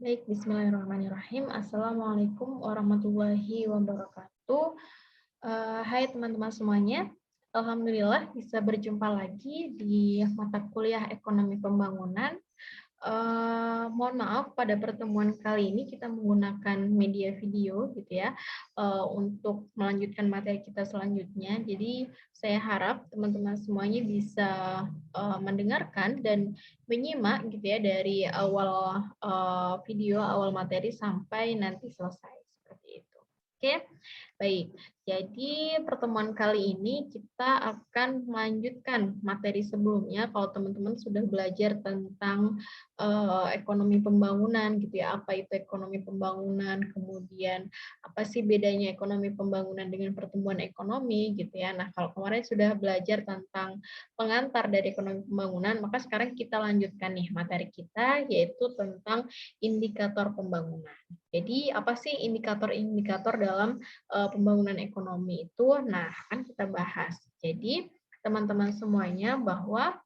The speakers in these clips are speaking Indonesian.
Baik, bismillahirrahmanirrahim. Assalamualaikum warahmatullahi wabarakatuh. Hai teman-teman semuanya. Alhamdulillah bisa berjumpa lagi di mata kuliah Ekonomi Pembangunan. Mohon maaf pada pertemuan kali ini kita menggunakan media video gitu ya untuk melanjutkan materi kita selanjutnya. Jadi saya harap teman-teman semuanya bisa mendengarkan dan menyimak gitu ya dari awal video, awal materi sampai nanti selesai seperti itu. Oke, baik. Jadi pertemuan kali ini kita akan melanjutkan materi sebelumnya. Kalau teman-teman sudah belajar tentang ekonomi pembangunan gitu ya, apa itu ekonomi pembangunan, kemudian apa sih bedanya ekonomi pembangunan dengan pertumbuhan ekonomi gitu ya. Nah, kalau kemarin sudah belajar tentang pengantar dari ekonomi pembangunan, maka sekarang kita lanjutkan nih materi kita yaitu tentang indikator pembangunan. Jadi apa sih indikator-indikator dalam pembangunan ekonomi itu? Nah, akan kita bahas. Jadi teman-teman semuanya bahwa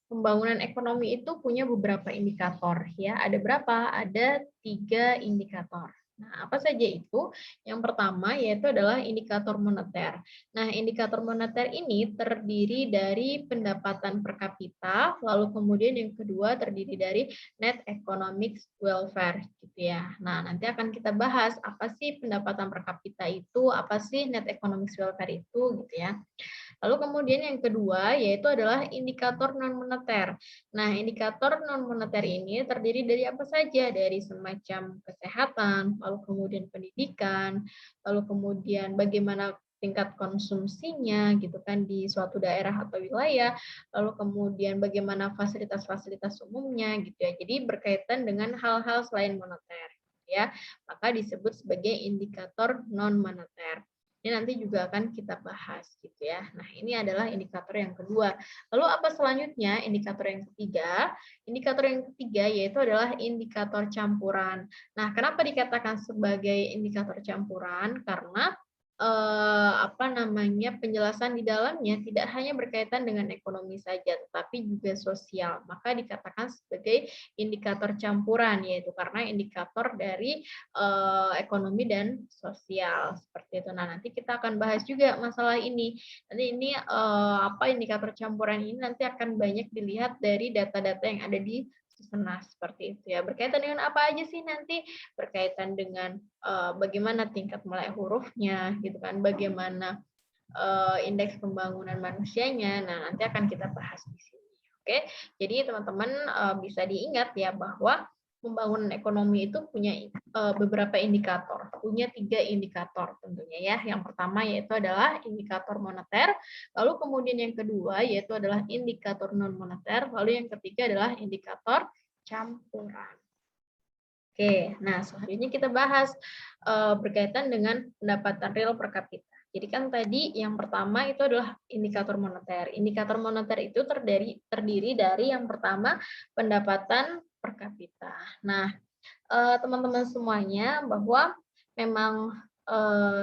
pembangunan ekonomi itu punya beberapa indikator ya. Ada berapa? Ada 3 indikator. Nah, apa saja itu? Yang pertama yaitu adalah indikator moneter. Nah, indikator moneter ini terdiri dari pendapatan per kapita, lalu kemudian yang kedua terdiri dari net economic welfare gitu ya. Nah, nanti akan kita bahas apa sih pendapatan per kapita itu, apa sih net economic welfare itu gitu ya. Lalu kemudian yang kedua yaitu adalah indikator non-moneter. Nah, indikator non-moneter ini terdiri dari apa saja? Dari semacam kesehatan, lalu kemudian pendidikan, lalu kemudian bagaimana tingkat konsumsinya gitu kan di suatu daerah atau wilayah, lalu kemudian bagaimana fasilitas-fasilitas umumnya gitu ya. Jadi berkaitan dengan hal-hal selain moneter ya. Maka disebut sebagai indikator non-moneter. Ini nanti juga akan kita bahas gitu ya. Nah, ini adalah indikator yang kedua. Lalu apa selanjutnya? Indikator yang ketiga. Indikator yang ketiga yaitu adalah indikator campuran. Nah, kenapa dikatakan sebagai indikator campuran? Karena penjelasan di dalamnya tidak hanya berkaitan dengan ekonomi saja, tetapi juga sosial. Maka dikatakan sebagai indikator campuran, yaitu karena indikator dari ekonomi dan sosial seperti itu. Nah, nanti kita akan bahas juga masalah ini. Nanti ini indikator campuran ini nanti akan banyak dilihat dari data-data yang ada di Susenas seperti itu ya. Berkaitan dengan apa aja sih nanti? Berkaitan dengan bagaimana tingkat melek hurufnya gitu kan, bagaimana indeks pembangunan manusianya. Nah, nanti akan kita bahas di sini. Oke. Jadi teman-teman bisa diingat ya bahwa pembangunan ekonomi itu punya beberapa indikator, punya 3 indikator tentunya ya. Yang pertama yaitu adalah indikator moneter, lalu kemudian yang kedua yaitu adalah indikator non moneter, lalu yang ketiga adalah indikator campuran. Oke, nah selanjutnya kita bahas berkaitan dengan pendapatan real per kapita. Jadi kan tadi yang pertama itu adalah indikator moneter. Indikator moneter itu terdiri dari yang pertama pendapatan per kapita. Nah, teman-teman semuanya bahwa memang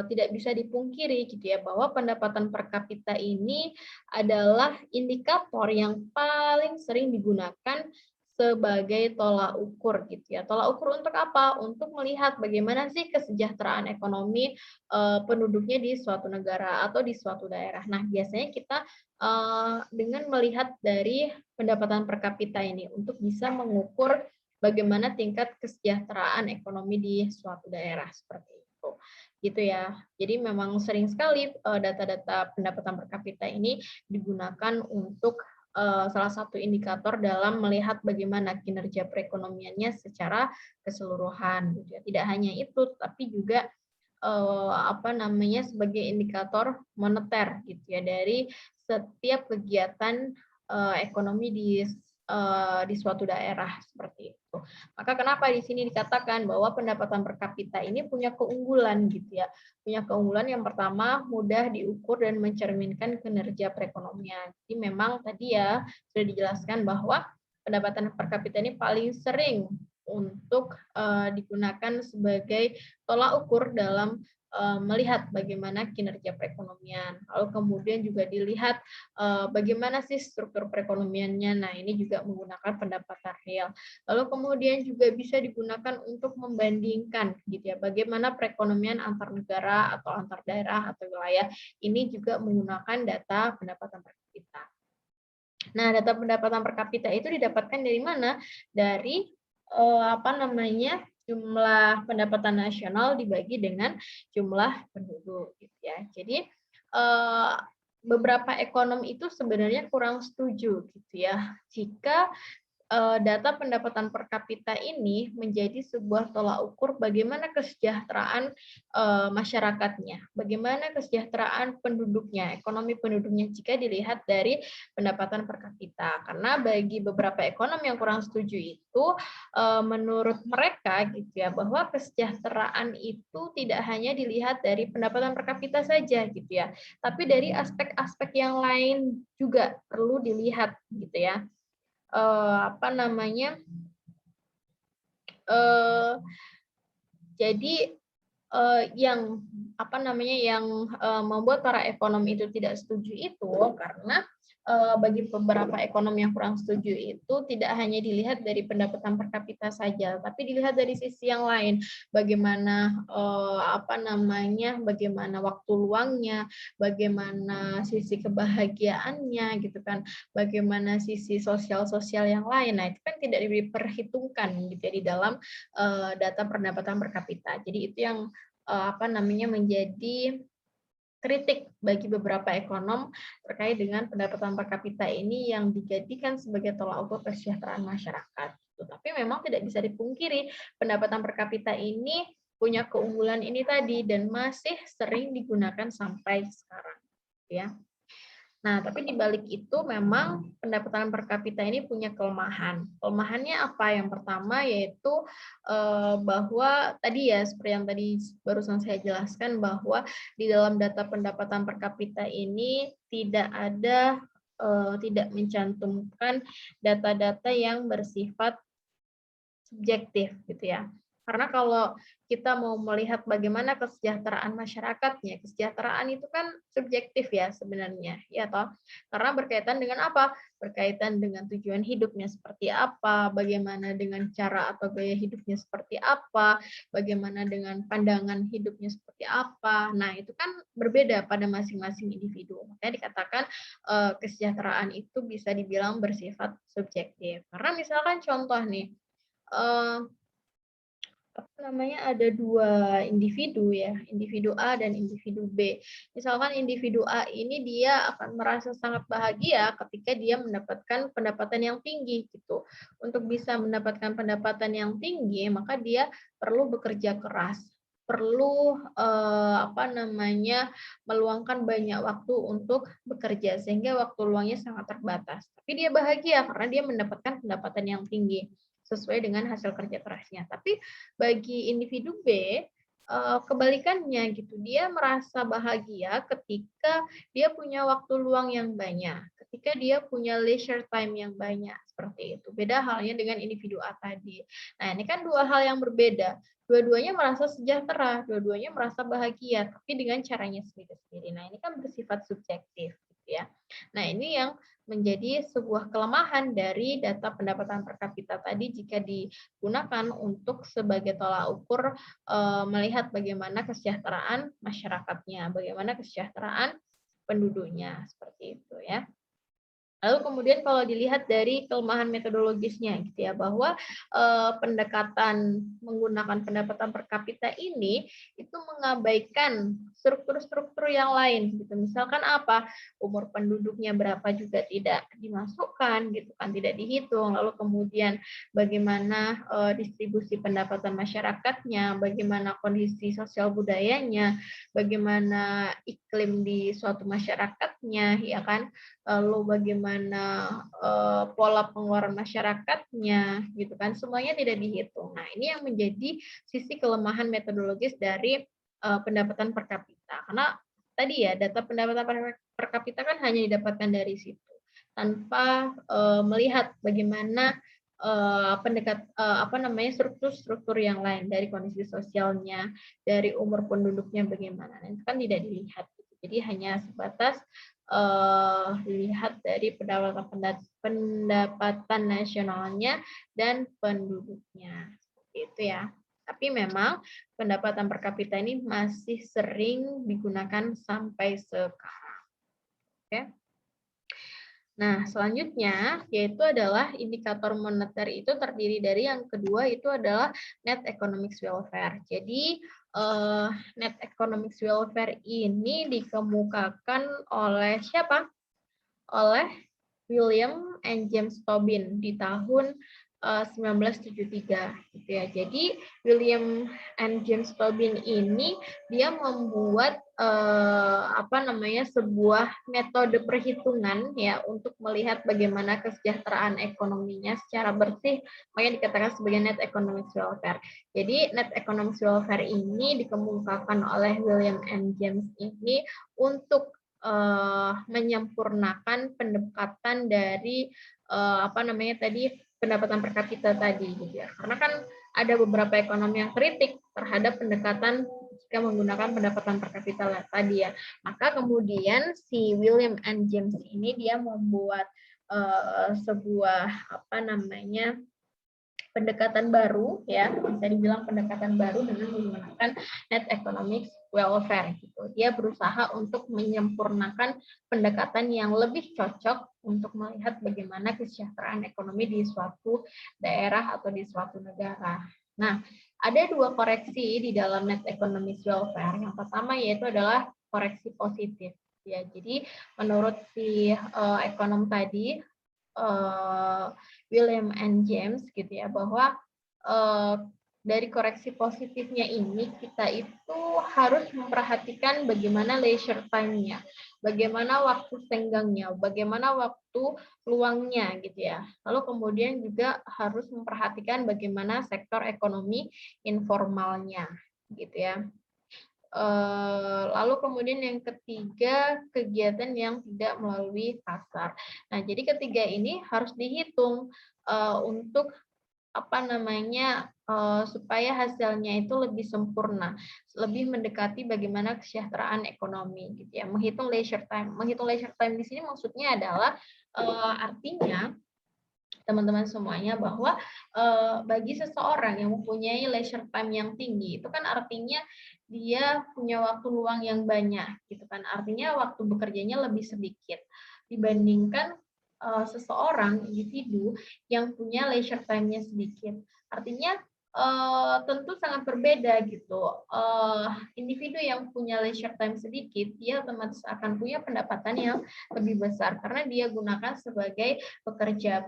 tidak bisa dipungkiri gitu ya bahwa pendapatan per kapita ini adalah indikator yang paling sering digunakan sebagai tolak ukur gitu ya. Tolak ukur untuk apa? Untuk melihat bagaimana sih kesejahteraan ekonomi penduduknya di suatu negara atau di suatu daerah. Nah, biasanya kita dengan melihat dari pendapatan per kapita ini untuk bisa mengukur bagaimana tingkat kesejahteraan ekonomi di suatu daerah seperti itu. Gitu ya. Jadi memang sering sekali data-data pendapatan per kapita ini digunakan untuk salah satu indikator dalam melihat bagaimana kinerja perekonomiannya secara keseluruhan gitu ya. Tidak hanya itu tapi juga sebagai indikator moneter gitu ya dari setiap kegiatan ekonomi di suatu daerah seperti itu. Maka kenapa di sini dikatakan bahwa pendapatan per kapita ini punya keunggulan gitu ya. Punya keunggulan yang pertama mudah diukur dan mencerminkan kinerja perekonomian. Jadi memang tadi ya sudah dijelaskan bahwa pendapatan per kapita ini paling sering untuk digunakan sebagai tolak ukur dalam melihat bagaimana kinerja perekonomian. Lalu kemudian juga dilihat bagaimana sih struktur perekonomiannya. Nah, ini juga menggunakan pendapatan real. Lalu kemudian juga bisa digunakan untuk membandingkan gitu ya, bagaimana perekonomian antar negara atau antar daerah atau wilayah. Ini juga menggunakan data pendapatan per kapita. Nah, data pendapatan per kapita itu didapatkan dari mana? Dari jumlah pendapatan nasional dibagi dengan jumlah penduduk gitu ya. Jadi beberapa ekonom itu sebenarnya kurang setuju gitu ya jika data pendapatan per kapita ini menjadi sebuah tolak ukur bagaimana kesejahteraan masyarakatnya, bagaimana kesejahteraan penduduknya, ekonomi penduduknya jika dilihat dari pendapatan per kapita. Karena bagi beberapa ekonom yang kurang setuju itu, menurut mereka gitu ya, bahwa kesejahteraan itu tidak hanya dilihat dari pendapatan per kapita saja gitu ya, tapi dari aspek-aspek yang lain juga perlu dilihat gitu ya. Jadi yang membuat para ekonom itu tidak setuju itu karena bagi beberapa ekonom yang kurang setuju itu tidak hanya dilihat dari pendapatan per kapita saja, tapi dilihat dari sisi yang lain, bagaimana bagaimana waktu luangnya, bagaimana sisi kebahagiaannya gitu kan, bagaimana sisi sosial-sosial yang lain. Nah, itu kan tidak diperhitungkan gitu ya di dalam data pendapatan per kapita. Jadi itu yang menjadi kritik bagi beberapa ekonom terkait dengan pendapatan per kapita ini yang dijadikan sebagai tolak ukur kesejahteraan masyarakat. Tapi memang tidak bisa dipungkiri pendapatan per kapita ini punya keunggulan ini tadi dan masih sering digunakan sampai sekarang. Ya. Nah, tapi di balik itu memang pendapatan per kapita ini punya kelemahan. Kelemahannya apa? Yang pertama yaitu bahwa tadi ya, seperti yang tadi barusan saya jelaskan, bahwa di dalam data pendapatan per kapita ini tidak mencantumkan data-data yang bersifat subjektif gitu ya. Karena kalau kita mau melihat bagaimana kesejahteraan masyarakatnya, kesejahteraan itu kan subjektif ya sebenarnya, ya toh. Karena berkaitan dengan apa? Berkaitan dengan tujuan hidupnya seperti apa, bagaimana dengan cara atau gaya hidupnya seperti apa, bagaimana dengan pandangan hidupnya seperti apa. Nah, itu kan berbeda pada masing-masing individu. Makanya dikatakan kesejahteraan itu bisa dibilang bersifat subjektif. Karena misalkan contoh nih, ada dua individu ya, individu A dan individu B. Misalkan individu A ini dia akan merasa sangat bahagia ketika dia mendapatkan pendapatan yang tinggi gitu. Untuk bisa mendapatkan pendapatan yang tinggi, maka dia perlu bekerja keras, perlu meluangkan banyak waktu untuk bekerja sehingga waktu luangnya sangat terbatas. Tapi dia bahagia karena dia mendapatkan pendapatan yang tinggi sesuai dengan hasil kerja kerasnya. Tapi bagi individu B, kebalikannya gitu. Dia merasa bahagia ketika dia punya waktu luang yang banyak, ketika dia punya leisure time yang banyak, seperti itu. Beda halnya dengan individu A tadi. Nah, ini kan dua hal yang berbeda. Dua-duanya merasa sejahtera, dua-duanya merasa bahagia, tapi dengan caranya sendiri-sendiri. Nah, ini kan bersifat subjektif, gitu ya. Nah, ini yang menjadi sebuah kelemahan dari data pendapatan per kapita tadi jika digunakan untuk sebagai tolak ukur melihat bagaimana kesejahteraan masyarakatnya, bagaimana kesejahteraan penduduknya, seperti itu ya. Lalu kemudian kalau dilihat dari kelemahan metodologisnya gitu ya, bahwa pendekatan menggunakan pendapatan per kapita ini itu mengabaikan struktur-struktur yang lain gitu. Misalkan apa? Umur penduduknya berapa juga tidak dimasukkan gitu kan, tidak dihitung. Lalu kemudian bagaimana distribusi pendapatan masyarakatnya, bagaimana kondisi sosial budayanya, bagaimana iklim di suatu masyarakatnya, ya kan? Lalu bagaimana pola pengeluaran masyarakatnya, gitu kan, semuanya tidak dihitung. Nah, ini yang menjadi sisi kelemahan metodologis dari pendapatan per kapita. Karena tadi ya, data pendapatan per kapita kan hanya didapatkan dari situ, tanpa melihat bagaimana struktur-struktur yang lain dari kondisi sosialnya, dari umur penduduknya bagaimana. Nah, itu kan tidak dilihat. Jadi hanya sebatas dilihat dari pendapatan nasionalnya dan penduduknya. Seperti itu ya. Tapi memang pendapatan per kapita ini masih sering digunakan sampai sekarang. Oke. Nah, selanjutnya yaitu adalah indikator moneter itu terdiri dari yang kedua itu adalah net economic welfare. Jadi net economic welfare ini dikemukakan oleh siapa? Oleh William and James Tobin di tahun 1973 gitu ya. Jadi William and James Tobin ini dia membuat sebuah metode perhitungan ya untuk melihat bagaimana kesejahteraan ekonominya secara bersih, makanya dikatakan sebagai net economic welfare. Jadi net economic welfare ini dikemukakan oleh William and James ini untuk menyempurnakan pendekatan dari pendapatan per kapita tadi gitu ya. Karena kan ada beberapa ekonomi yang kritik terhadap pendekatan jika menggunakan pendapatan per kapita tadi ya. Maka kemudian si William and James ini dia membuat sebuah pendekatan baru ya, bisa dibilang pendekatan baru dengan menggunakan net economic welfare gitu. Dia berusaha untuk menyempurnakan pendekatan yang lebih cocok untuk melihat bagaimana kesejahteraan ekonomi di suatu daerah atau di suatu negara. Nah, ada dua koreksi di dalam net economic welfare. Yang pertama yaitu adalah koreksi positif. Ya, jadi menurut si ekonom tadi William and James gitu ya, bahwa dari koreksi positifnya ini kita itu harus memperhatikan bagaimana leisure time-nya, bagaimana waktu senggangnya, bagaimana waktu luangnya gitu ya. Lalu kemudian juga harus memperhatikan bagaimana sektor ekonomi informalnya gitu ya. Lalu kemudian yang ketiga, kegiatan yang tidak melalui pasar. Nah, jadi ketiga ini harus dihitung untuk supaya hasilnya itu lebih sempurna, lebih mendekati bagaimana kesejahteraan ekonomi gitu ya. Menghitung leisure time. Menghitung leisure time di sini maksudnya adalah artinya teman-teman semuanya bahwa bagi seseorang yang mempunyai leisure time yang tinggi itu kan artinya dia punya waktu luang yang banyak gitu kan, artinya waktu bekerjanya lebih sedikit dibandingkan seseorang individu yang punya leisure time-nya sedikit. Artinya tentu sangat berbeda gitu. Individu yang punya leisure time sedikit dia otomatis akan punya pendapatan yang lebih besar karena dia gunakan sebagai bekerja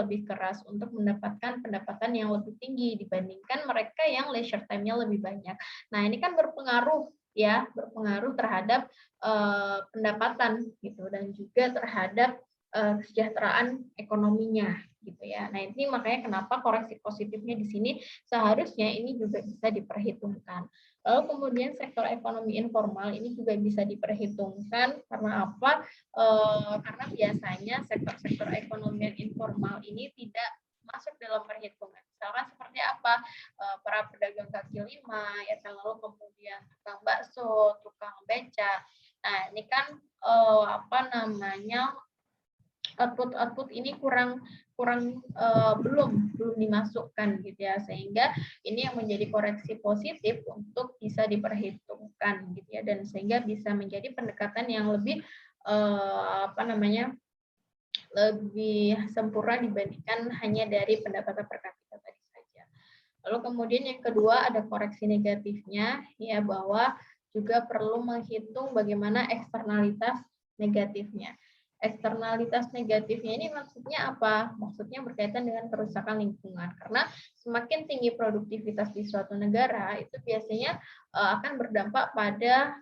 lebih keras untuk mendapatkan pendapatan yang lebih tinggi dibandingkan mereka yang leisure time-nya lebih banyak. Nah, ini kan berpengaruh terhadap pendapatan gitu dan juga terhadap kesejahteraan ekonominya gitu ya. Nah, ini makanya kenapa koreksi positifnya di sini seharusnya ini juga bisa diperhitungkan. Lalu kemudian sektor ekonomi informal ini juga bisa diperhitungkan karena apa? Karena biasanya sektor-sektor ekonomi informal ini tidak masuk dalam perhitungan. Misalkan seperti apa? Para pedagang kaki lima, ya kan, lalu kemudian tukang bakso, tukang beca. Nah, ini kan output ini belum dimasukkan gitu ya, sehingga ini yang menjadi koreksi positif untuk bisa diperhitungkan gitu ya, dan sehingga bisa menjadi pendekatan yang lebih lebih sempurna dibandingkan hanya dari pendapatan per kapita tadi saja. Lalu kemudian yang kedua ada koreksi negatifnya ya, bahwa juga perlu menghitung bagaimana eksternalitas negatifnya. Eksternalitas negatifnya ini maksudnya apa? Maksudnya berkaitan dengan kerusakan lingkungan. Karena semakin tinggi produktivitas di suatu negara, itu biasanya akan berdampak pada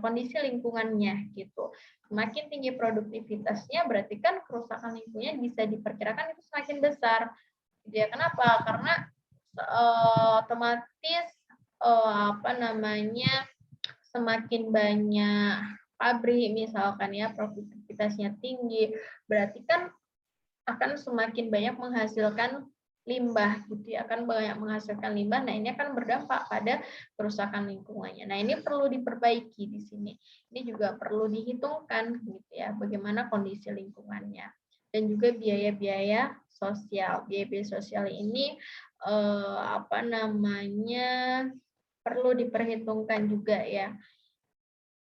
kondisi lingkungannya gitu. Semakin tinggi produktivitasnya, berarti kan kerusakan lingkungannya bisa diperkirakan itu semakin besar. Ya, kenapa? Karena otomatis semakin banyak pabrik misalkan ya, produktivitasnya tinggi, berarti kan akan semakin banyak menghasilkan limbah gitu ya, akan banyak menghasilkan limbah. Nah, ini akan berdampak pada kerusakan lingkungannya. Nah, ini perlu diperbaiki di sini. Ini juga perlu dihitungkan gitu ya, bagaimana kondisi lingkungannya. Dan juga biaya-biaya sosial. Biaya-biaya sosial ini apa namanya perlu diperhitungkan juga ya.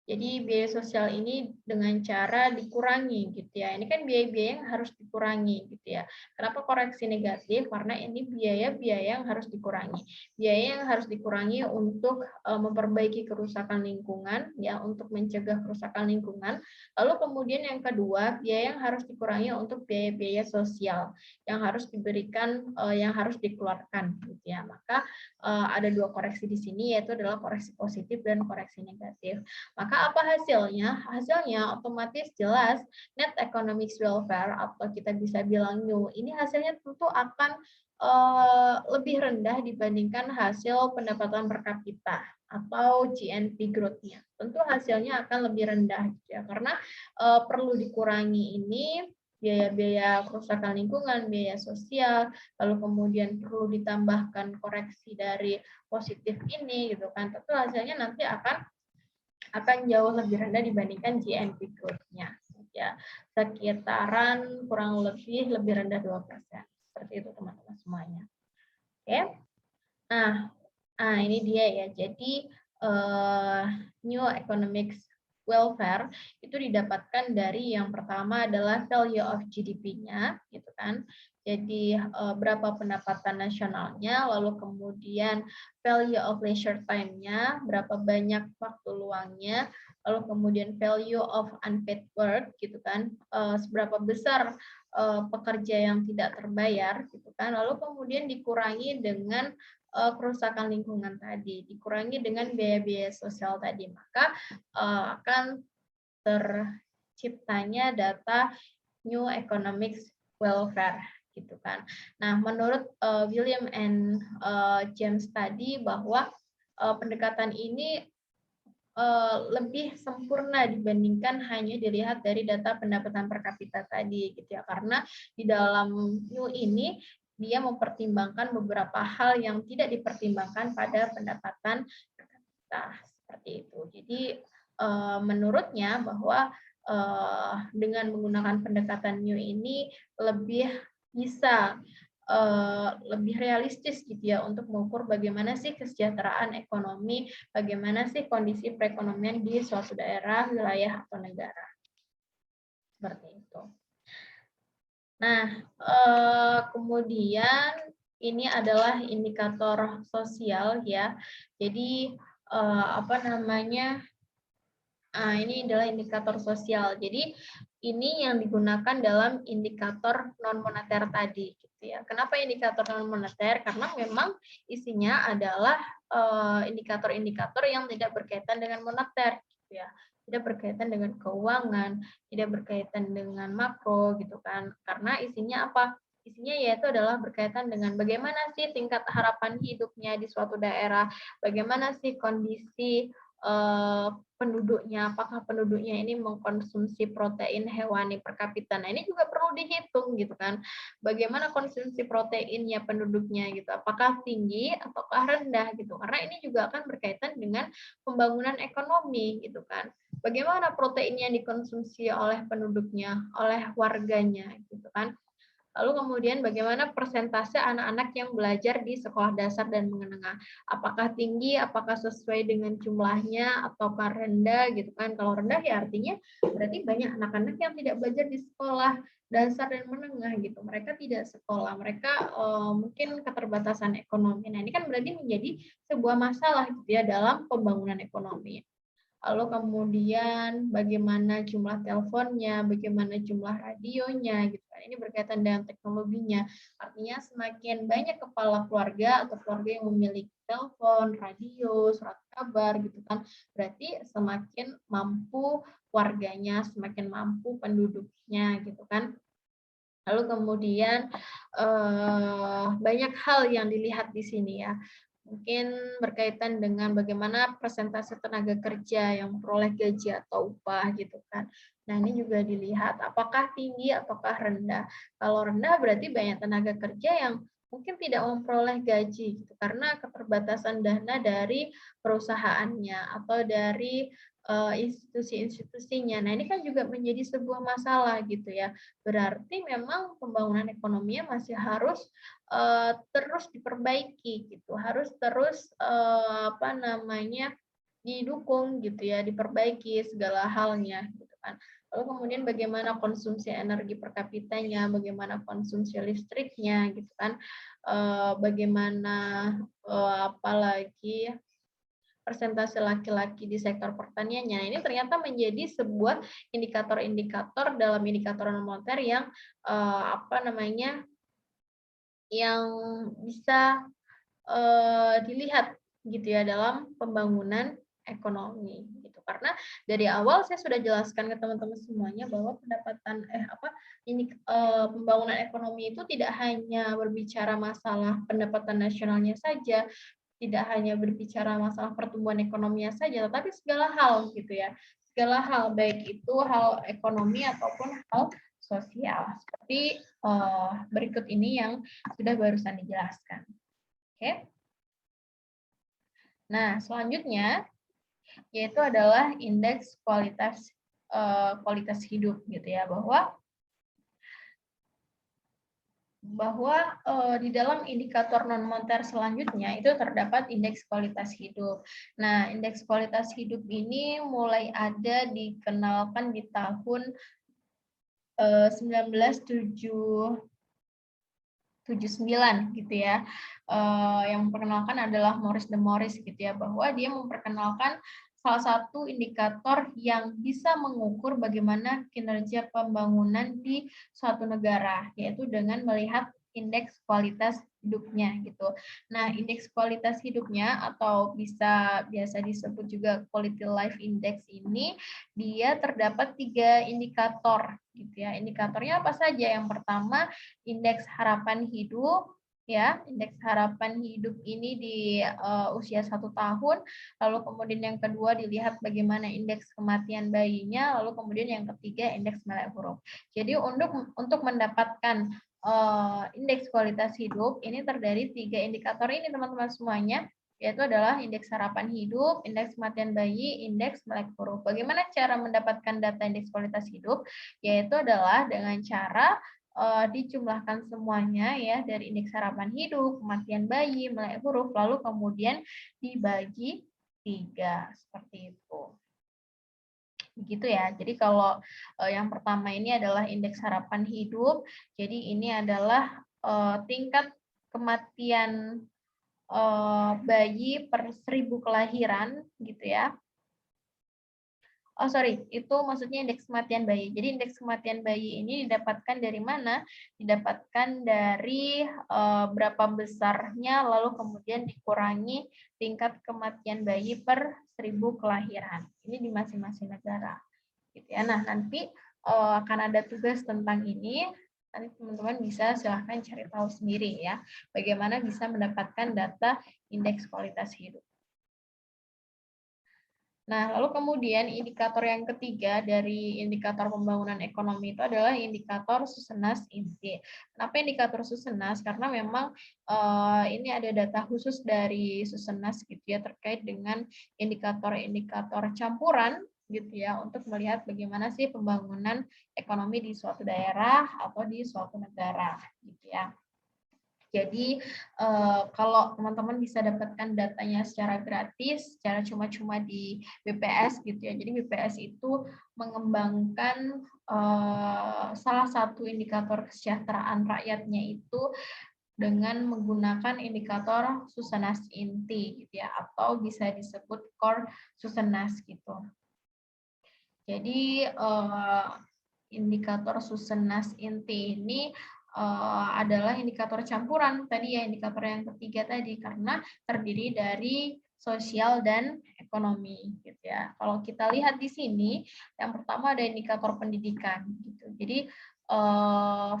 Jadi biaya sosial ini dengan cara dikurangi gitu ya. Ini kan biaya-biaya yang harus dikurangi gitu ya. Kenapa koreksi negatif? Karena ini biaya-biaya yang harus dikurangi. Biaya yang harus dikurangi untuk memperbaiki kerusakan lingkungan ya, untuk mencegah kerusakan lingkungan. Lalu kemudian yang kedua, biaya yang harus dikurangi untuk biaya-biaya sosial yang harus diberikan, yang harus dikeluarkan gitu ya. Maka ada dua koreksi di sini, yaitu adalah koreksi positif dan koreksi negatif. Maka apa hasilnya? Hasilnya otomatis jelas net economic welfare atau kita bisa bilang new. Ini hasilnya tentu akan lebih rendah dibandingkan hasil pendapatan per kapita atau GNP growth-nya. Tentu hasilnya akan lebih rendah ya, karena perlu dikurangi ini biaya-biaya kerusakan lingkungan, biaya sosial, lalu kemudian perlu ditambahkan koreksi dari positif ini gitu kan. Tentu hasilnya nanti akan jauh lebih rendah dibandingkan GNP growth-nya. Ya, sekitaran kurang lebih rendah 2%. Seperti itu teman-teman semuanya. Oke. Nah, ini dia ya. Jadi new economic welfare itu didapatkan dari yang pertama adalah value of GDP-nya, gitu kan. Jadi berapa pendapatan nasionalnya, lalu kemudian value of leisure time-nya, berapa banyak waktu luangnya, lalu kemudian value of unpaid work, gitu kan, seberapa besar pekerja yang tidak terbayar, gitu kan, lalu kemudian dikurangi dengan kerusakan lingkungan tadi, dikurangi dengan biaya-biaya sosial tadi, maka akan terciptanya data new economic welfare gitu kan. Nah, menurut William and James tadi bahwa pendekatan ini lebih sempurna dibandingkan hanya dilihat dari data pendapatan per kapita tadi gitu ya, karena di dalam new ini dia mempertimbangkan beberapa hal yang tidak dipertimbangkan pada pendapatan per kapita seperti itu. Jadi menurutnya bahwa dengan menggunakan pendekatan new ini lebih bisa lebih realistis gitu ya untuk mengukur bagaimana sih kesejahteraan ekonomi, bagaimana sih kondisi perekonomian di suatu daerah, wilayah atau negara. Seperti itu. Nah, kemudian ini adalah indikator sosial ya. Jadi apa namanya? Ini adalah indikator sosial. Jadi ini yang digunakan dalam indikator non moneter tadi, gitu ya. Kenapa indikator non moneter? Karena memang isinya adalah indikator-indikator yang tidak berkaitan dengan moneter, gitu ya. Tidak berkaitan dengan keuangan, tidak berkaitan dengan makro, gitu kan. Karena isinya apa? Isinya yaitu adalah berkaitan dengan bagaimana sih tingkat harapan hidupnya di suatu daerah, bagaimana sih kondisi penduduknya, apakah penduduknya ini mengkonsumsi protein hewani per kapita. Nah, ini juga perlu dihitung gitu kan. Bagaimana konsumsi proteinnya penduduknya gitu. Apakah tinggi ataukah rendah gitu. Karena ini juga akan berkaitan dengan pembangunan ekonomi gitu kan. Bagaimana protein yang dikonsumsi oleh penduduknya, oleh warganya gitu kan. Lalu kemudian bagaimana persentase anak-anak yang belajar di sekolah dasar dan menengah? Apakah tinggi, apakah sesuai dengan jumlahnya, ataukah rendah gitu kan? Kalau rendah ya artinya berarti banyak anak-anak yang tidak belajar di sekolah dasar dan menengah gitu. Mereka tidak sekolah, mereka mungkin keterbatasan ekonomi. Nah, ini kan berarti menjadi sebuah masalah gitu ya dalam pembangunan ekonomi. Lalu kemudian bagaimana jumlah teleponnya, bagaimana jumlah radionya, gitu kan. Ini berkaitan dengan teknologinya. Artinya semakin banyak kepala keluarga atau keluarga yang memiliki telepon, radio, surat kabar, gitu kan. Berarti semakin mampu warganya, semakin mampu penduduknya, gitu kan. Lalu kemudian banyak hal yang dilihat di sini ya. Mungkin berkaitan dengan bagaimana persentase tenaga kerja yang memperoleh gaji atau upah gitu kan. Nah, ini juga dilihat apakah tinggi ataukah rendah. Kalau rendah berarti banyak tenaga kerja yang mungkin tidak memperoleh gaji gitu karena keterbatasan dana dari perusahaannya atau dari institusi-institusinya. Nah, ini kan juga menjadi sebuah masalah gitu ya. Berarti memang pembangunan ekonominya masih harus terus diperbaiki gitu, harus terus didukung gitu ya, diperbaiki segala halnya gitu kan. Lalu kemudian bagaimana konsumsi energi per kapitanya, bagaimana konsumsi listriknya gitu kan, bagaimana apalagi persentase laki-laki di sektor pertaniannya. Ini ternyata menjadi sebuah indikator-indikator dalam indikator moneter yang yang bisa dilihat gitu ya dalam pembangunan ekonomi gitu. Karena dari awal saya sudah jelaskan ke teman-teman semuanya bahwa pembangunan ekonomi itu tidak hanya berbicara masalah pendapatan nasionalnya saja, tidak hanya berbicara masalah pertumbuhan ekonominya saja, tetapi segala hal gitu ya. Segala hal baik itu hal ekonomi ataupun hal sosial. Seperti berikut ini yang sudah barusan dijelaskan. Oke. Nah, selanjutnya yaitu adalah indeks kualitas hidup gitu ya, bahwa di dalam indikator non moneter selanjutnya itu terdapat indeks kualitas hidup. Nah, indeks kualitas hidup ini mulai ada dikenalkan di tahun 1979 gitu ya. Yang memperkenalkan adalah Maurice de Morris gitu ya, bahwa dia memperkenalkan salah satu indikator yang bisa mengukur bagaimana kinerja pembangunan di suatu negara, yaitu dengan melihat indeks kualitas hidupnya gitu. Nah, indeks kualitas hidupnya atau biasa disebut juga quality life index ini, dia terdapat 3 indikator gitu ya. Indikatornya apa saja? Yang pertama, indeks harapan hidup, ya, indeks harapan hidup ini di usia 1 tahun, lalu kemudian yang kedua dilihat bagaimana indeks kematian bayinya, lalu kemudian yang ketiga indeks melek huruf. Jadi untuk mendapatkan indeks kualitas hidup ini terdiri 3 indikator ini teman-teman semuanya, yaitu adalah indeks harapan hidup, indeks kematian bayi, indeks melek huruf. Bagaimana cara mendapatkan data indeks kualitas hidup? Yaitu adalah dengan cara dijumlahkan semuanya ya dari indeks harapan hidup, kematian bayi, melek huruf, lalu kemudian dibagi 3 seperti itu. Begitu ya. Jadi kalau yang pertama ini adalah indeks harapan hidup. Jadi ini adalah tingkat kematian bayi per 1000 kelahiran gitu ya. Oh sorry, itu maksudnya indeks kematian bayi. Jadi indeks kematian bayi ini didapatkan dari mana? Didapatkan dari berapa besarnya, lalu kemudian dikurangi tingkat kematian bayi per 1000 kelahiran. Ini di masing-masing negara. Gitu ya. Nah, nanti akan ada tugas tentang ini. Nanti teman-teman bisa silahkan cari tahu sendiri ya, bagaimana bisa mendapatkan data indeks kualitas hidup. Nah, lalu kemudian indikator yang ketiga dari indikator pembangunan ekonomi itu adalah indikator Susenas Inti. Kenapa indikator Susenas? Karena memang ini ada data khusus dari Susenas gitu ya terkait dengan indikator-indikator campuran gitu ya untuk melihat bagaimana sih pembangunan ekonomi di suatu daerah atau di suatu negara gitu ya. Jadi kalau teman-teman bisa dapatkan datanya secara gratis, secara cuma-cuma di BPS gitu ya. Jadi BPS itu mengembangkan salah satu indikator kesejahteraan rakyatnya itu dengan menggunakan indikator Susenas Inti gitu ya, atau bisa disebut Core Susenas gitu. Jadi indikator Susenas Inti ini adalah indikator campuran tadi ya, indikator yang ketiga tadi, karena terdiri dari sosial dan ekonomi gitu ya. Kalau kita lihat di sini, yang pertama ada indikator pendidikan gitu. Jadi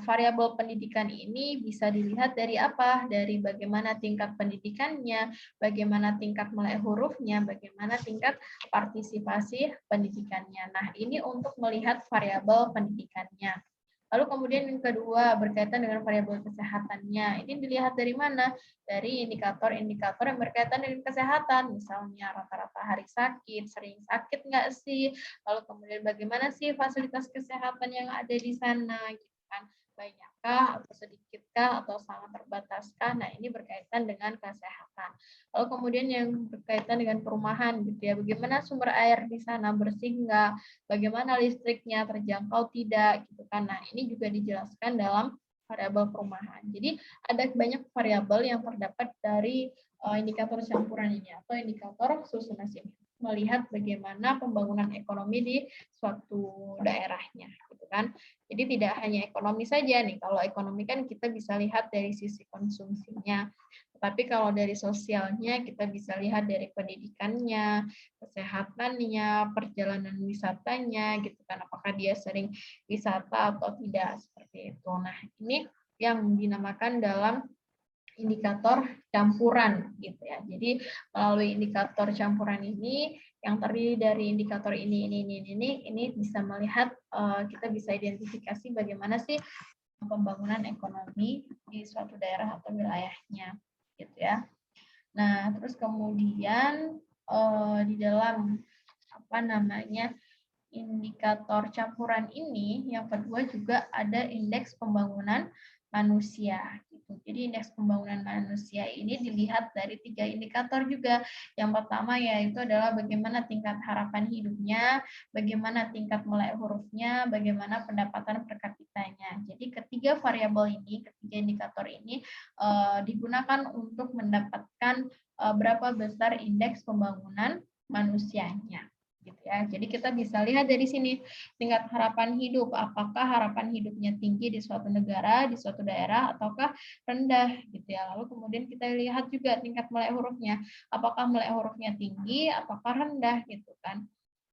variabel pendidikan ini bisa dilihat dari apa? Dari bagaimana tingkat pendidikannya, bagaimana tingkat melek hurufnya, bagaimana tingkat partisipasi pendidikannya. Nah, ini untuk melihat variabel pendidikannya. Lalu kemudian yang kedua berkaitan dengan variabel kesehatannya. Ini dilihat dari mana? Dari indikator-indikator yang berkaitan dengan kesehatan. Misalnya rata-rata hari sakit, sering sakit nggak sih? Lalu kemudian bagaimana sih fasilitas kesehatan yang ada di sana? Gitu kan. Banyakkah atau sedikitkah atau sangat terbataskah? Nah, ini berkaitan dengan kesehatan. Lalu kemudian yang berkaitan dengan perumahan gitu ya. Bagaimana sumber air di sana, bersih nggak? Bagaimana listriknya, terjangkau tidak gitu kan. Nah, ini juga dijelaskan dalam variabel perumahan. Jadi ada banyak variabel yang terdapat dari indikator campuran ini atau indikator susunan ini, melihat bagaimana pembangunan ekonomi di suatu daerahnya gitu kan. Jadi tidak hanya ekonomi saja nih. Kalau ekonomi kan kita bisa lihat dari sisi konsumsinya. Tapi kalau dari sosialnya kita bisa lihat dari pendidikannya, kesehatannya, perjalanan wisatanya gitu kan. Apakah dia sering wisata atau tidak seperti itu. Nah, ini yang dinamakan dalam indikator campuran gitu ya. Jadi melalui indikator campuran ini yang terdiri dari indikator ini bisa melihat kita bisa identifikasi bagaimana sih pembangunan ekonomi di suatu daerah atau wilayahnya gitu ya. Nah, terus kemudian di dalam apa namanya indikator campuran ini, yang kedua juga ada indeks pembangunan manusia. Gitu. Jadi indeks pembangunan manusia ini dilihat dari 3 indikator juga. Yang pertama yaitu adalah bagaimana tingkat harapan hidupnya, bagaimana tingkat melek hurufnya, bagaimana pendapatan per kapitanya. Jadi ketiga variabel ini, ketiga indikator ini digunakan untuk mendapatkan berapa besar indeks pembangunan manusianya. Gitu ya. Jadi kita bisa lihat dari sini tingkat harapan hidup, apakah harapan hidupnya tinggi di suatu negara, di suatu daerah, ataukah rendah gitu ya. Lalu kemudian kita lihat juga tingkat melek hurufnya, apakah melek hurufnya tinggi, apakah rendah gitu kan.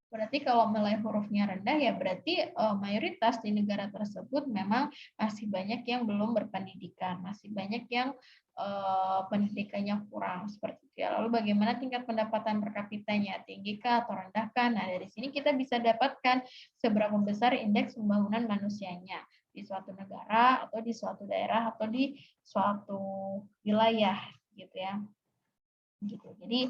Berarti kalau melek hurufnya rendah ya berarti mayoritas di negara tersebut memang masih banyak yang belum berpendidikan, masih banyak yang pendidikannya kurang seperti itu ya. Lalu bagaimana tingkat pendapatan per kapitanya, tinggikah atau rendahkah? Nah, dari sini kita bisa dapatkan seberapa besar indeks pembangunan manusianya di suatu negara atau di suatu daerah atau di suatu wilayah gitu ya. Gitu. Jadi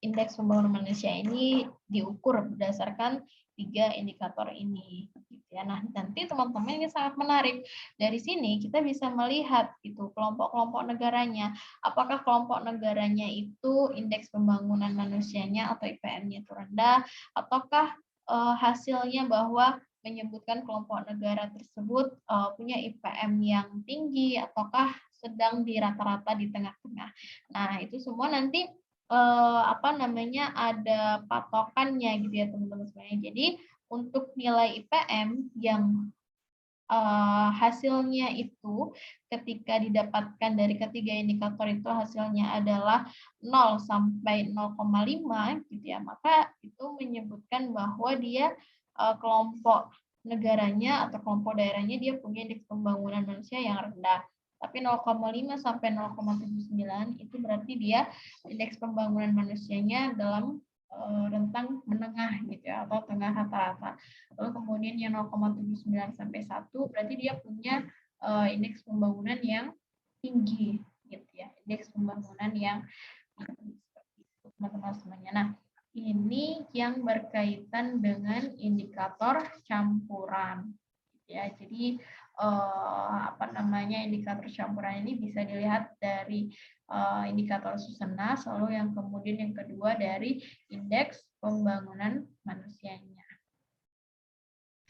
indeks pembangunan manusia ini diukur berdasarkan 3 indikator ini. Gitu ya. Nah, nanti teman-teman ini sangat menarik. Dari sini kita bisa melihat itu kelompok-kelompok negaranya. Apakah kelompok negaranya itu indeks pembangunan manusianya atau IPM-nya itu rendah, ataukah hasilnya bahwa menyebutkan kelompok negara tersebut punya IPM yang tinggi ataukah sedang di rata-rata di tengah-tengah. Nah, itu semua nanti apa namanya ada patokannya gitu ya teman-teman semuanya. Jadi untuk nilai IPM yang hasilnya itu ketika didapatkan dari ketiga indikator itu hasilnya adalah 0 sampai 0,5 gitu ya, maka itu menyebutkan bahwa dia kelompok negaranya atau kelompok daerahnya dia punya indeks pembangunan manusia yang rendah. Tapi 0,5 sampai 0,79 itu berarti dia indeks pembangunan manusianya dalam rentang menengah gitu ya atau tengah rata-rata. Lalu kemudian yang 0,79 sampai 1 berarti dia punya indeks pembangunan yang tinggi gitu ya. Indeks pembangunan yang tinggi seperti itu teman-teman semuanya. Nah, ini yang berkaitan dengan indikator campuran. Ya, jadi apa namanya indikator campuran ini bisa dilihat dari indikator Susenas, lalu yang kemudian yang kedua dari indeks pembangunan manusianya.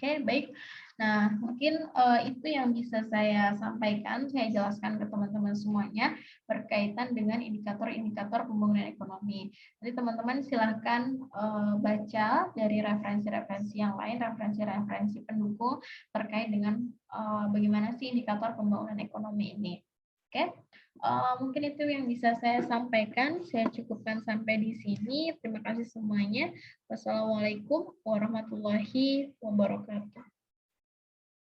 Oke, baik. Nah, mungkin itu yang bisa saya sampaikan, saya jelaskan ke teman-teman semuanya berkaitan dengan indikator-indikator pembangunan ekonomi. Jadi teman-teman silahkan baca dari referensi-referensi yang lain, referensi-referensi pendukung terkait dengan bagaimana sih indikator pembangunan ekonomi ini. Oke, mungkin itu yang bisa saya sampaikan. Saya cukupkan sampai di sini. Terima kasih semuanya. Wassalamualaikum warahmatullahi wabarakatuh.